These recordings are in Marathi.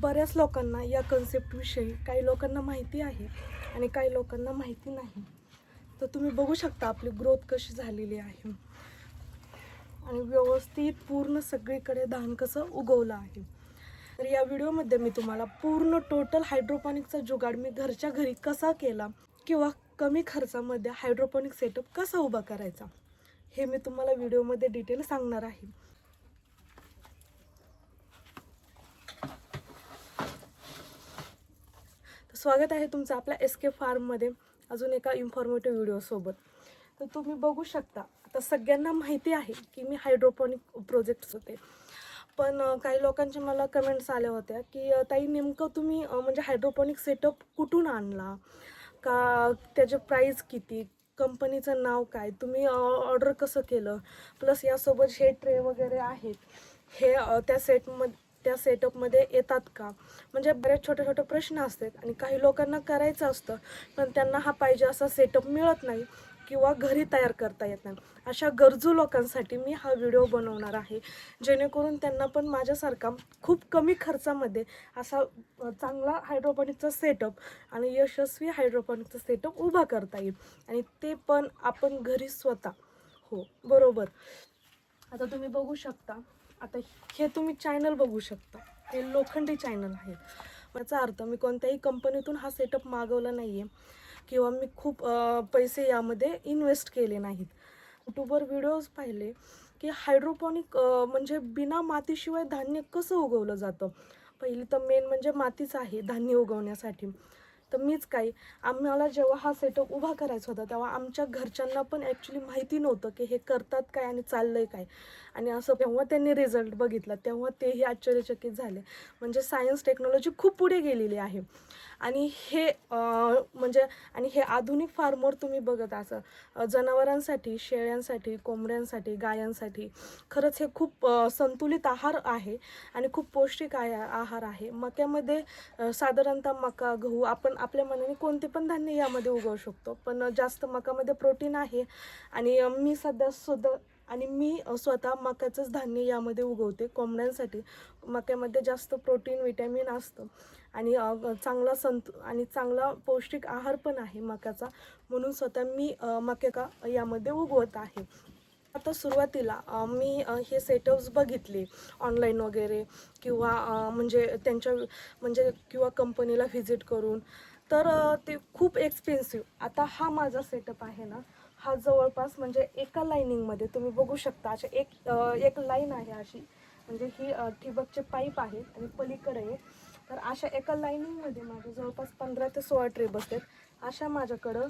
बऱ्याच लोकांना या कन्सेप्टविषयी काही लोकांना माहिती आहे आणि काही लोकांना माहिती नाही. तर तुम्ही बघू शकता आपली ग्रोथ कशी झालेली आहे आणि व्यवस्थित पूर्ण सगळीकडे धान कसं उगवलं आहे. तर या व्हिडिओमध्ये मी तुम्हाला पूर्ण टोटल हायड्रोपॉनिकचा जुगाड मी घरच्या घरी कसा केला किंवा कमी खर्चामध्ये हायड्रोपॉनिक सेटअप कसा उभा करायचा हे मी तुम्हाला व्हिडिओमध्ये डिटेल सांगणार आहे. स्वागत आहे तुमचं आपल्या एसके फार्ममध्ये अजून एका इन्फॉर्मेटिव्ह व्हिडिओसोबत. तर तुम्ही बघू शकता आता सगळ्यांना माहिती आहे की मी हायड्रोपॉनिक प्रोजेक्ट्स होते, पण काही लोकांचे मला कमेंट्स आल्या होत्या की ताई नेमकं तुम्ही म्हणजे हायड्रोपॉनिक सेटअप कुठून आणला, का त्याचे प्राईस किती, कंपनीचं नाव काय, तुम्ही ऑर्डर कसं केलं, प्लस यासोबत हे ट्रे वगैरे आहेत हे त्या सेटअपमध्ये येतात का, म्हणजे बरेच छोटे छोटे प्रश्न असतात. आणि काही लोकांना करायचं असतं पण त्यांना हा पाहिजे असा सेटअप मिळत नाही किंवा घरी तयार करता येत नाही. अशा गरजू लोकांसाठी मी हा व्हिडिओ बनवणार आहे, जेणेकरून त्यांना पण माझ्यासारखा खूप कमी खर्चामध्ये असा चांगला हायड्रोपॉनिकचा सेटअप आणि यशस्वी हायड्रोपॉनिकचा सेटअप उभा करता येईल, आणि ते पण आपण घरी स्वतः. हो बरोबर. आता तुम्ही बघू शकता, आता हे तुम्ही चॅनल बघू शकता, हे लोखंडी चॅनल आहे. याचा अर्थ मी कोणत्याही कंपनीतून हा सेटअप मागवला नाही आहे किंवा मी खूप पैसे यामध्ये इन्व्हेस्ट केले नाहीत. यूट्यूबवर व्हिडिओज पाहिले की हायड्रोपॉनिक म्हणजे बिना मातीशिवाय धान्य कसं उगवलं जातं. पहिली तर मेन म्हणजे मातीच आहे धान्य उगवण्यासाठी. तर मीच काय, आम्हाला जेव्हा हा सेटअप उभा करायचा होता तेव्हा आमच्या घरच्यांना पण ॲक्च्युली माहिती नव्हतं की हे करतात काय आणि चाललं आहे काय. आणि असं जेव्हा त्यांनी रिझल्ट बघितला तेव्हा तेही आश्चर्यचकित झाले. म्हणजे सायन्स टेक्नॉलॉजी खूप पुढे गेलेली आहे. आणि हे म्हणजे आणि हे आधुनिक फार्मवर तुम्ही बघत असं जनावरांसाठी, शेळ्यांसाठी, कोंबड्यांसाठी, गायांसाठी खरंच हे खूप संतुलित आहार आहे आणि खूप पौष्टिक आहार आहे. मक्यामध्ये साधारणतः मका, गहू आपण आपल्या मनाने कोणते पण धान्य यामध्ये उगवू शकतो, पण जास्त मकामध्ये प्रोटीन आहे. आणि मी स्वतः मक्याचंच धान्य यामध्ये उगवते कोंबड्यांसाठी. मक्यामध्ये जास्त प्रोटीन, विटॅमिन असतं आणि चांगला पौष्टिक आहार पण आहे मक्याचा, म्हणून स्वतः मी मका यामध्ये उगवत आहे. आता सुरुवातीला मी हे सेटअप्स बघितले ऑनलाईन वगैरे किंवा किंवा कंपनीला व्हिजिट करून, तर ते खूप एक्सपेन्सिव्ह. आता हा माझा सेटअप आहे ना, हा जवळपास म्हणजे एका लाईनिंगमध्ये तुम्ही बघू शकता अशा एक लाईन आहे अशी, म्हणजे ही ठिबकचे पाईप आहेत आणि पलीकडे आहे. तर अशा एका लाईनिंगमध्ये माझ्या जवळपास 15 ते 16 ट्रे बसतात. अशा माझ्याकडं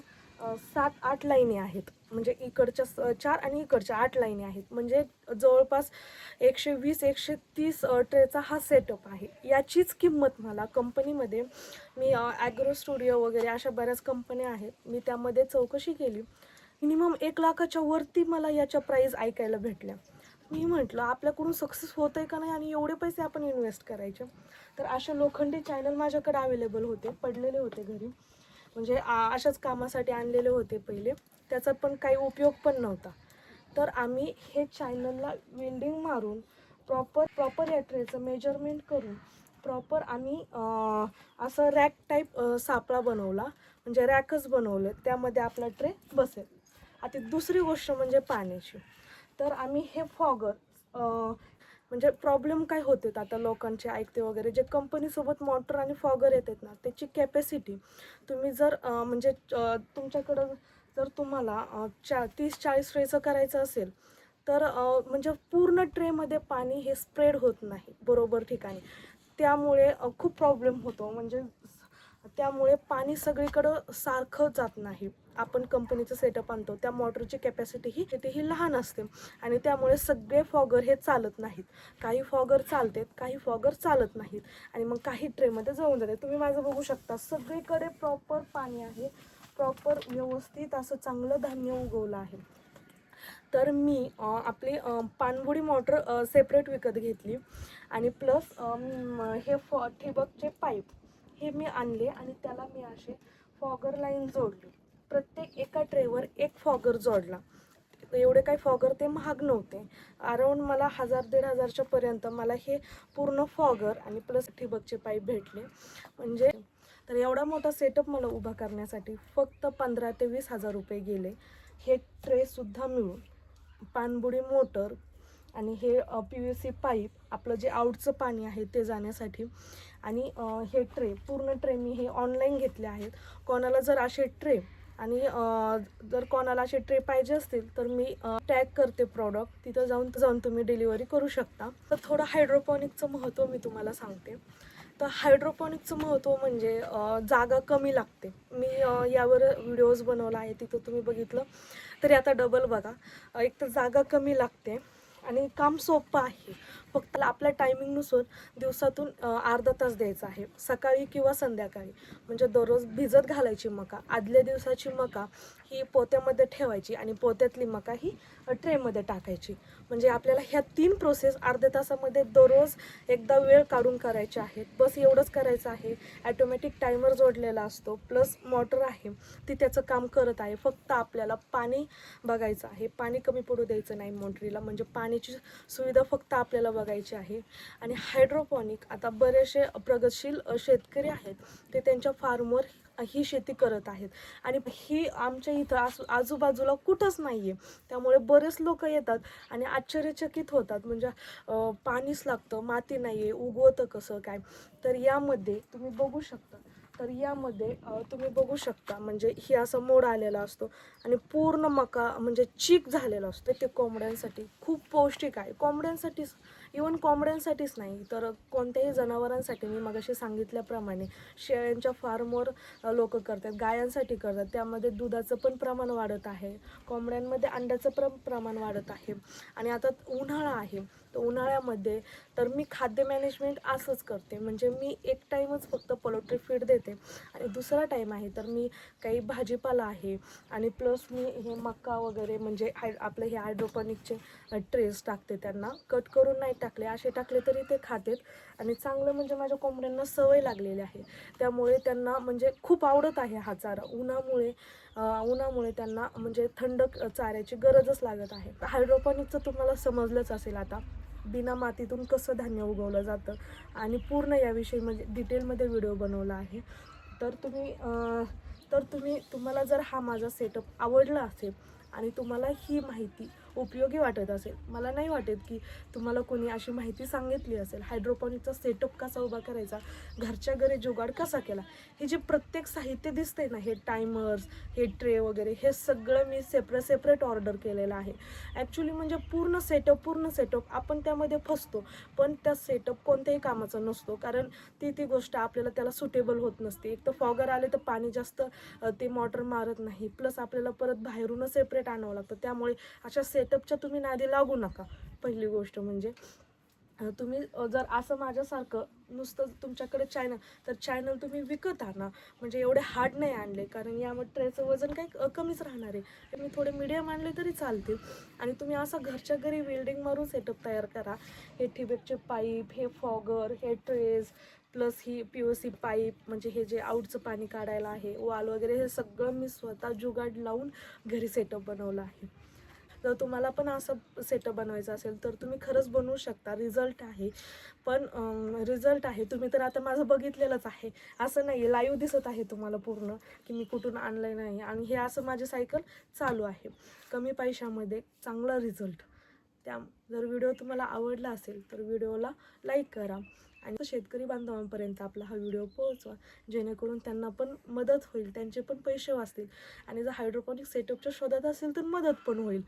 7-8 लाईनी आहेत, म्हणजे इकडच्या 4 आणि इकडच्या 8 लाईनी आहेत. म्हणजे जवळपास 120-130 ट्रेचा हा सेटअप आहे. याचीच किंमत मला कंपनीमध्ये, मी ॲग्रो स्टुडिओ वगैरे अशा बऱ्याच कंपन्या आहेत, मी त्यामध्ये चौकशी केली. मिनिमम 1,00,000च्या वरती मला याच्या प्राईस ऐकायला भेटल्या. मी म्हटलं आपल्याकडून सक्सेस होतं आहे का नाही आणि एवढे पैसे आपण इन्व्हेस्ट करायचे. तर अशा लोखंडी चॅनल माझ्याकडे अवेलेबल होते, पडलेले होते घरी, म्हणजे अशाच कामासाठी आणलेले होते पहिले, त्याचा पण काही उपयोग पण नव्हता. तर आम्ही हे चॅनलला वेल्डिंग मारून प्रॉपर या ट्रेचं मेजरमेंट करून प्रॉपर आम्ही असं रॅक टाईप सापळा बनवला, म्हणजे रॅकच बनवलं, त्यामध्ये आपला ट्रे बसेल. आता दुसरी गोष्ट म्हणजे पाण्याची. तर आम्ही हे फॉगर म्हणजे प्रॉब्लेम काय होते आता लोकांचे ऐकते वगैरे, जे कंपनीसोबत मोटर आणि फॉगर येतात ना, त्याची कॅपॅसिटी तुम्ही जर तुमच्याकडं जर तुम्हाला 30-40 ट्रेचं करायचं असेल तर म्हणजे पूर्ण ट्रेमध्ये पाणी हे स्प्रेड होत नाही बरोबर ठिकाणी. त्यामुळे खूप प्रॉब्लेम होतो, म्हणजे त्यामुळे पाणी सगळीकडं सारखं जात नाही. आपण कंपनीचं सेटअप आणतो त्या मोटरची कॅपॅसिटी ही लहान असते आणि त्यामुळे सगळे फॉगर हे चालत नाहीत. काही फॉगर चालतात, काही फॉगर चालत नाहीत आणि मग काही ट्रेमध्ये जळून जाते. तुम्ही माझं बघू शकता सगळीकडे प्रॉपर पाणी आहे, प्रॉपर व्यवस्थित असं चांगलं धान्य उगवलं आहे. तर मी आपली पाणबुडी मोटर सेपरेट विकत घेतली आणि प्लस ठिबकचे पाईप हे मी आणले आणि त्याला मी असे फॉगर लाईन जोडली. प्रत्येक एका ट्रेवर एक फॉगर जोडला. एवढे काही फॉगर ते महाग नव्हते. अराऊंड मला 1000-1500च्या पर्यंत मला हे पूर्ण फॉगर आणि प्लस ठिबकचे पाईप भेटले. म्हणजे तर एवढा मोठा सेटअप मला उभा करण्यासाठी फक्त 15,000 ते 20,000 रुपये गेले. हे ट्रेसुद्धा मिळून, पाणबुडी मोटर आणि हे PVC पाईप, आपलं जे आउटचं पाणी आहे ते जाण्यासाठी, आणि हे ट्रे, पूर्ण ट्रे मी हे ऑनलाईन घेतले आहेत. कोणाला जर असे ट्रे आणि जर कोणाला असे ट्रे पाहिजे असतील तर मी टॅग करते प्रॉडक्ट, तिथं जाऊन तुम्ही डिलिव्हरी करू शकता. तर थोडं हायड्रोपॉनिकचं महत्त्व मी तुम्हाला सांगते. तर हायड्रोपॉनिकचं महत्त्व म्हणजे जागा कमी लागते. मी यावर व्हिडिओज बनवला आहे, तिथं तुम्ही बघितलं तरी आता डबल बघा. एक तर जागा कमी लागते आणि काम सोपं आहे. फक्त आपल्या टायमिंगनुसार दिवसातून अर्धा तास द्यायचा आहे, सकाळी किंवा संध्याकाळी. म्हणजे दररोज भिजत घालायची मका, आदल्या दिवसाची मका ही पोत्यामध्ये ठेवायची आणि पोत्यातली मका ही ट्रेमध्ये टाकायची. म्हणजे आपल्याला ह्या 3 प्रोसेस अर्ध्या तासामध्ये दररोज एकदा वेळ काढून करायच्या आहेत. बस एवढंच करायचं आहे. ॲटोमॅटिक टायमर जोडलेला असतो, प्लस मोटर आहे ती त्याचं काम करत आहे. फक्त आपल्याला पाणी बघायचं आहे, पाणी कमी पडू द्यायचं नाही मोटरीला. म्हणजे पाण्याची सुविधा फक्त आपल्याला बघायची आहे. आणि हायड्रोपॉनिक आता बरेचसे प्रगतशील शेतकरी आहेत, ते त्यांच्या फार्मवर ही शेती करत आहेत आणि ही आमच्या इथं आजूबाजूला कुठंच नाही आहे. त्यामुळे बरेच लोक येतात आणि आश्चर्यचकित होतात. म्हणजे पाणीच लागतं, माती नाही आहे, उगवतं कसं काय. तर यामध्ये तुम्ही बघू शकता, म्हणजे ही असं मोड आलेला असतो आणि पूर्ण मका म्हणजे चीक झालेला असतो. ते कोंबड्यांसाठी खूप पौष्टिक आहे. कोंबड्यांसाठीच, इवन कोंबड्यांसाठीच नाही तर कोणत्याही जनावरांसाठी. मी मगाशी सांगितल्याप्रमाणे शेळ्यांच्या फार्मवर लोक करतात, गायांसाठी करतात. त्यामध्ये दुधाचं पण प्रमाण वाढत आहे, कोंबड्यांमध्ये अंड्याचं प्रमाण वाढत आहे. आणि आता उन्हाळा आहे, तर उन्हाळ्यामध्ये तर मी खाद्य मॅनेजमेंट असंच करते. म्हणजे मी एक टाईमच फक्त पोल्ट्री फीड देते आणि दुसरा टाईम आहे तर मी काही भाजीपाला आहे आणि प्लस मी हे मका वगैरे म्हणजे आपलं हे हायड्रोपॉनिकचे ट्रेस टाकते. त्यांना कट करून नाही टाकले, असे टाकले तरी ते खातेत. आणि चांगलं म्हणजे माझ्या कोंबड्यांना सवय लागलेली आहे, त्यामुळे त्यांना म्हणजे खूप आवडत आहे हा चारा. उन्हामुळे त्यांना म्हणजे थंड चाऱ्याची गरजच लागत आहे. हायड्रोपॉनिकचं तुम्हाला समजलंच असेल आता, बिना मातीतून कसं धान्य उगवलं जातं आणि पूर्ण याविषयी म्हणजे डिटेलमध्ये व्हिडिओ बनवला आहे. तुम्हाला जर हा माझा सेटअप आवडला असेल आणि तुम्हाला ही माहिती उपयोगी वाटत असेल, मला नाही वाटत की तुम्हाला कोणी अशी माहिती सांगितली असेल, हायड्रोपॉनिकचा सेटअप कसा उभा करायचा, घरच्या घरी जुगाड कसा केला, हे जे प्रत्येक साहित्य दिसते ना, हे टायमर्स, हे ट्रे वगैरे, हे सगळं मी सेपरेट ऑर्डर केलेलं आहे. ॲक्च्युली म्हणजे पूर्ण सेटअप आपण त्यामध्ये फसतो, पण त्या सेटअप कोणत्याही कामाचा नसतो. कारण ती गोष्ट आपल्याला त्याला सुटेबल होत नसते. एक तर फॉगर आले तर पाणी जास्त ते मोटर मारत नाही, प्लस आपल्याला परत बाहेरूनच सेपरेट आणावं लागतं. त्यामुळे अशा सेटअपच्या तुम्ही नादी लागू नका. पहिली गोष्ट म्हणजे तुम्ही जर असं माझ्यासारखं नुसतं तुमच्याकडे चॅनल तुम्ही विकत आणा. म्हणजे एवढे हार्ड नाही आणले, कारण यामध्ये ट्रेचं वजन काही कमीच राहणार आहे. तुम्ही थोडे मीडियम आणले तरी चालतील. आणि तुम्ही असं घरच्या घरी वेल्डिंग मारून सेटअप तयार करा. हे ठिबकचे पाईप, हे फॉगर, हे ट्रेस, प्लस ही PVC पाईप, म्हणजे हे जे आउटचं पाणी काढायला आहे, वाल वगैरे, हे सगळं मी स्वतः जुगाड लावून घरी सेटअप बनवलं आहे. जर तुम्हाला पण असं सेटअप बनवायचं असेल तर तुम्ही खरंच बनवू शकता. रिझल्ट आहे. तुम्ही तर आता माझं बघितलेलंच आहे, असं नाही आहे, लाईव्ह दिसत आहे तुम्हाला पूर्ण की मी कुठून आणलं नाही. आणि हे असं माझे सायकल चालू आहे, कमी पैशामध्ये चांगला रिझल्ट. जर व्हिडिओ तुम्हाला आवडला असेल तर व्हिडिओला लाईक करा आणि शेतकरी बांधवांपर्यंत आपला हा व्हिडिओ पोहोचवा, जेणेकरून त्यांना पण मदत होईल, त्यांचे पण पैसे वाचतील. आणि जर हायड्रोपॉनिक सेटअपच्या शोधात असेल तर मदत पण होईल.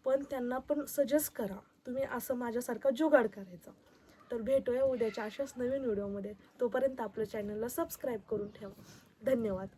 पण त्यांना पण सजेस्ट करा तुम्ही असं माझ्यासारखा जुगाड करायचा. तर भेटूया उद्याच्या अशाच नवीन व्हिडिओमध्ये. तोपर्यंत आपल्या चॅनलला सबस्क्राईब करून ठेवा. धन्यवाद.